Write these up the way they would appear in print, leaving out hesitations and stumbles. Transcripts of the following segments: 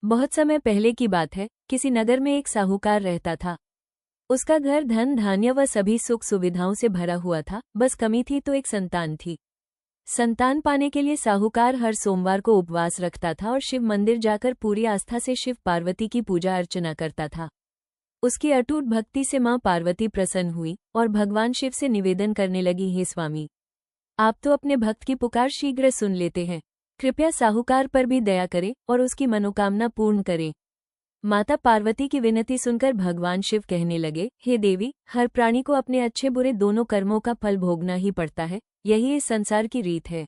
बहुत समय पहले की बात है, किसी नगर में एक साहूकार रहता था। उसका घर धन धान्य व सभी सुख सुविधाओं से भरा हुआ था, बस कमी थी तो एक संतान थी। संतान पाने के लिए साहूकार हर सोमवार को उपवास रखता था और शिव मंदिर जाकर पूरी आस्था से शिव पार्वती की पूजा अर्चना करता था। उसकी अटूट भक्ति से मां पार्वती प्रसन्न हुई और भगवान शिव से निवेदन करने लगी, हे स्वामी, आप तो अपने भक्त की पुकार शीघ्र सुन लेते हैं, कृपया साहूकार पर भी दया करें और उसकी मनोकामना पूर्ण करें। माता पार्वती की विनती सुनकर भगवान शिव कहने लगे, हे देवी, हर प्राणी को अपने अच्छे बुरे दोनों कर्मों का फल भोगना ही पड़ता है, यही इस संसार की रीत है।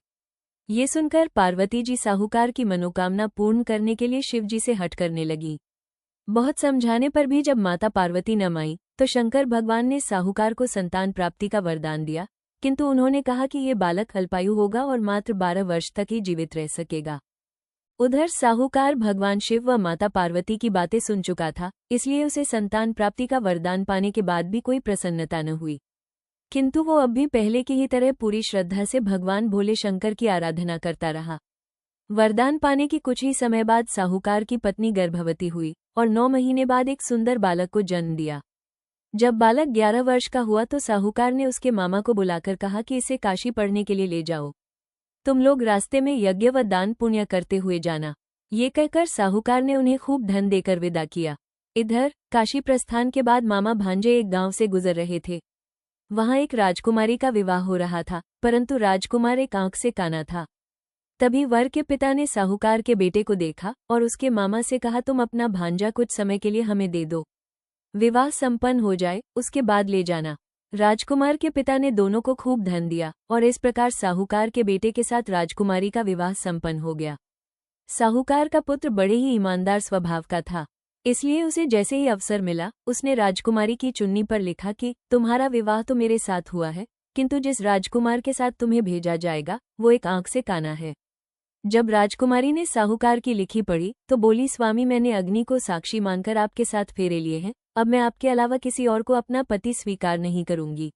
ये सुनकर पार्वती जी साहूकार की मनोकामना पूर्ण करने के लिए शिव जी से हट करने लगी। बहुत समझाने पर भी जब माता पार्वती न मानी तो शंकर भगवान ने साहूकार को संतान प्राप्ति का वरदान दिया, किंतु उन्होंने कहा कि ये बालक अल्पायु होगा और मात्र 12 वर्ष तक ही जीवित रह सकेगा। उधर साहूकार भगवान शिव व माता पार्वती की बातें सुन चुका था, इसलिए उसे संतान प्राप्ति का वरदान पाने के बाद भी कोई प्रसन्नता न हुई, किंतु वो अब भी पहले की ही तरह पूरी श्रद्धा से भगवान भोले शंकर की आराधना करता रहा। वरदान पाने की कुछ ही समय बाद साहूकार की पत्नी गर्भवती हुई और 9 महीने बाद एक सुंदर बालक को जन्म दिया। जब बालक 11 वर्ष का हुआ तो साहूकार ने उसके मामा को बुलाकर कहा कि इसे काशी पढ़ने के लिए ले जाओ, तुम लोग रास्ते में यज्ञ व दान पुण्य करते हुए जाना। ये कहकर साहूकार ने उन्हें खूब धन देकर विदा किया। इधर काशी प्रस्थान के बाद मामा भांजे एक गांव से गुजर रहे थे। वहां एक राजकुमारी का विवाह हो रहा था, परंतु राजकुमार एक आंख से काना था। तभी वर के पिता ने साहूकार के बेटे को देखा और उसके मामा से कहा, तुम अपना भांजा कुछ समय के लिए हमें दे दो, विवाह संपन्न हो जाए उसके बाद ले जाना। राजकुमार के पिता ने दोनों को खूब धन दिया और इस प्रकार साहूकार के बेटे के साथ राजकुमारी का विवाह संपन्न हो गया। साहूकार का पुत्र बड़े ही ईमानदार स्वभाव का था, इसलिए उसे जैसे ही अवसर मिला उसने राजकुमारी की चुन्नी पर लिखा कि तुम्हारा विवाह तो मेरे साथ हुआ है, किंतु जिस राजकुमार के साथ तुम्हें भेजा जाएगा वो एक आंख से काना है। जब राजकुमारी ने साहूकार की लिखी पढ़ी तो बोली, स्वामी, मैंने अग्नि को साक्षी मानकर आपके साथ फेरे लिए हैं, अब मैं आपके अलावा किसी और को अपना पति स्वीकार नहीं करूंगी।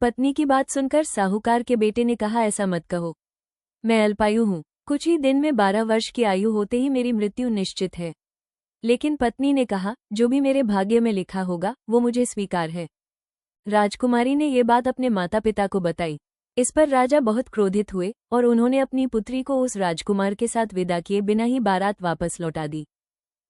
पत्नी की बात सुनकर साहूकार के बेटे ने कहा, ऐसा मत कहो, मैं अल्पायु हूँ, कुछ ही दिन में 12 वर्ष की आयु होते ही मेरी मृत्यु निश्चित है। लेकिन पत्नी ने कहा, जो भी मेरे भाग्य में लिखा होगा वो मुझे स्वीकार है। राजकुमारी ने ये बात अपने माता पिता को बताई। इस पर राजा बहुत क्रोधित हुए और उन्होंने अपनी पुत्री को उस राजकुमार के साथ विदा किए बिना ही बारात वापस लौटा दी।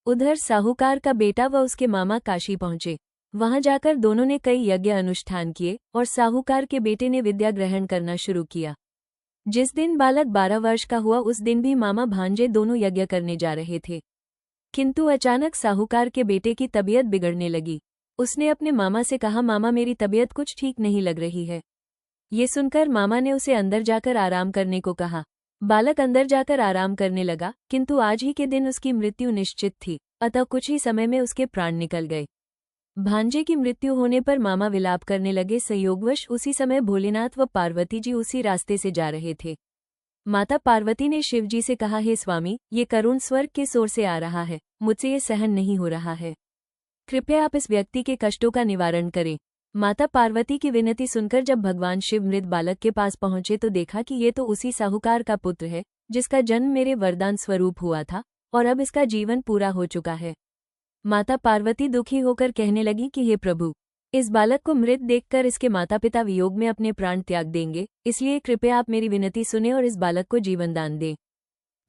उधर साहूकार का बेटा व उसके मामा काशी पहुंचे। वहां जाकर दोनों ने कई यज्ञ अनुष्ठान किए और साहूकार के बेटे ने विद्या ग्रहण करना शुरू किया। जिस दिन बालक 12 वर्ष का हुआ उस दिन भी मामा भांजे दोनों यज्ञ करने जा रहे थे, किंतु अचानक साहूकार के बेटे की तबीयत बिगड़ने लगी। उसने अपने मामा से कहा, मामा, मेरी तबीयत कुछ ठीक नहीं लग रही है। ये सुनकर मामा ने उसे अंदर जाकर आराम करने को कहा। बालक अंदर जाकर आराम करने लगा, किंतु आज ही के दिन उसकी मृत्यु निश्चित थी, अतः कुछ ही समय में उसके प्राण निकल गए। भांजे की मृत्यु होने पर मामा विलाप करने लगे। संयोगवश उसी समय भोलेनाथ व पार्वती जी उसी रास्ते से जा रहे थे। माता पार्वती ने शिव जी से कहा, हे स्वामी, ये करुण स्वर्ग के सोर से आ रहा है, मुझसे ये सहन नहीं हो रहा है, कृपया आप इस व्यक्ति के कष्टों का निवारण करें। माता पार्वती की विनती सुनकर जब भगवान शिव मृत बालक के पास पहुंचे तो देखा कि ये तो उसी साहूकार का पुत्र है जिसका जन्म मेरे वरदान स्वरूप हुआ था और अब इसका जीवन पूरा हो चुका है। माता पार्वती दुखी होकर कहने लगी कि हे प्रभु, इस बालक को मृत देखकर इसके माता पिता वियोग में अपने प्राण त्याग देंगे, इसलिए कृपया आप मेरी विनती सुने और इस बालक को जीवनदान दें।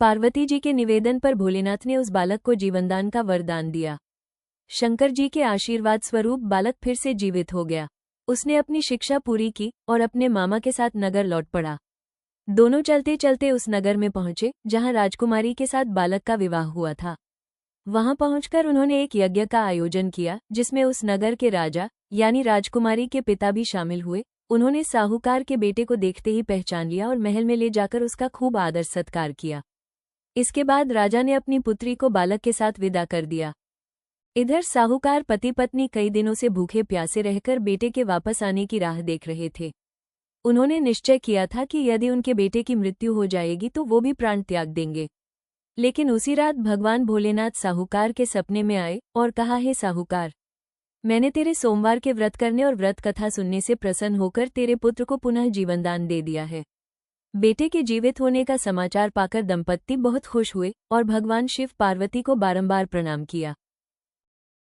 पार्वती जी के निवेदन पर भोलेनाथ ने उस बालक को जीवनदान का वरदान दिया। शंकर जी के आशीर्वाद स्वरूप बालक फिर से जीवित हो गया। उसने अपनी शिक्षा पूरी की और अपने मामा के साथ नगर लौट पड़ा। दोनों चलते चलते उस नगर में पहुंचे जहां राजकुमारी के साथ बालक का विवाह हुआ था। वहां पहुंचकर उन्होंने एक यज्ञ का आयोजन किया जिसमें उस नगर के राजा यानी राजकुमारी के पिता भी शामिल हुए। उन्होंने साहूकार के बेटे को देखते ही पहचान लिया और महल में ले जाकर उसका खूब आदर सत्कार किया। इसके बाद राजा ने अपनी पुत्री को बालक के साथ विदा कर दिया। इधर साहूकार पति पत्नी कई दिनों से भूखे प्यासे रहकर बेटे के वापस आने की राह देख रहे थे। उन्होंने निश्चय किया था कि यदि उनके बेटे की मृत्यु हो जाएगी तो वो भी प्राण त्याग देंगे। लेकिन उसी रात भगवान भोलेनाथ साहूकार के सपने में आए और कहा, हे साहूकार, मैंने तेरे सोमवार के व्रत करने और व्रत कथा सुनने से प्रसन्न होकर तेरे पुत्र को पुनः जीवनदान दे दिया है। बेटे के जीवित होने का समाचार पाकर दंपत्ति बहुत खुश हुए और भगवान शिव पार्वती को बारंबार प्रणाम किया।